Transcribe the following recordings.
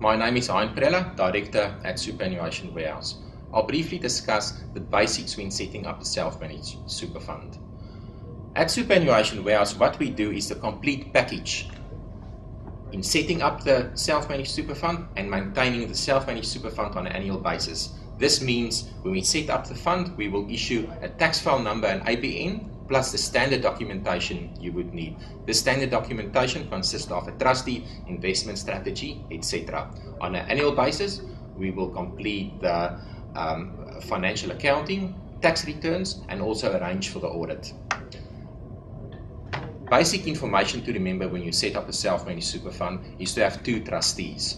My name is Hein Prella, Director at Superannuation Warehouse. I'll briefly discuss the basics when setting up a self-managed super fund. At Superannuation Warehouse, what we do is the complete package in setting up the self-managed super fund and maintaining the self-managed super fund on an annual basis. This means when we set up the fund, we will issue a tax file number and APN plus the standard documentation you would need. The standard documentation consists of a trustee, investment strategy, etc. On an annual basis, we will complete the financial accounting, tax returns, and also arrange for the audit. Basic information to remember when you set up a self-managed super fund is to have 2 trustees.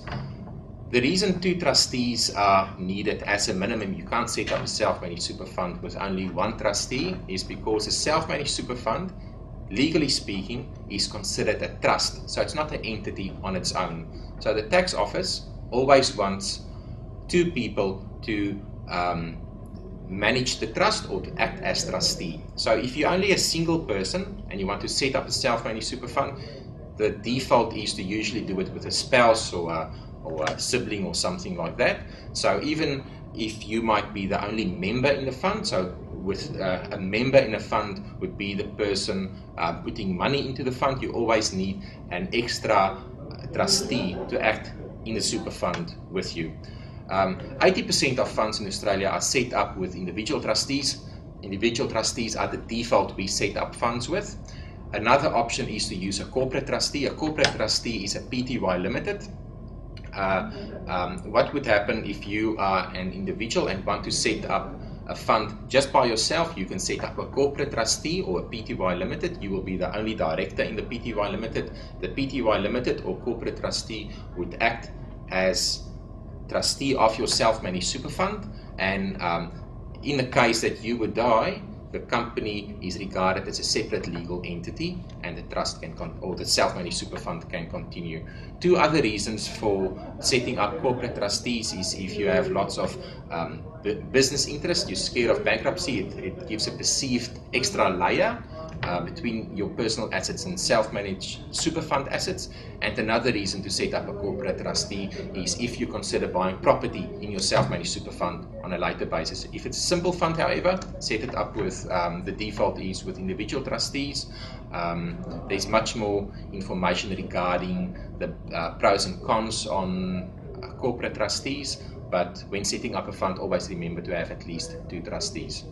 The reason 2 trustees are needed as a minimum, you can't set up a self-managed super fund with only 1 trustee, is because a self-managed super fund, legally speaking, is considered a trust. So it's not an entity on its own. So the tax office always wants 2 people to manage the trust or to act as trustee. So if you're only a single person and you want to set up a self-managed super fund, the default is to usually do it with a spouse or a sibling or something like that. So even if you might be the only member in the fund, so with a member in a fund would be the person putting money into the fund, you always need an extra trustee to act in the super fund with you. 80% of funds in Australia are set up with individual trustees. Individual trustees are the default we set up funds with. Another option is to use a corporate trustee. A corporate trustee is a Pty Limited. What would happen if you are an individual and want to set up a fund just by yourself? You can set up a corporate trustee or a Pty Limited. You will be the only director in the Pty Limited. The Pty Limited or corporate trustee would act as trustee of your self-managed super fund, and in the case that you would die, the company is regarded as a separate legal entity and the trust can or the self-managed super fund can continue. 2 other reasons for setting up corporate trustees is if you have lots of business interest, you're scared of bankruptcy, it gives a perceived extra layer between your personal assets and self-managed super fund assets. And another reason to set up a corporate trustee is if you consider buying property in your self-managed super fund on a later basis. If it's a simple fund, however, set it up with the default is with individual trustees. There's much more information regarding the pros and cons on corporate trustees, but when setting up a fund, always remember to have at least 2 trustees.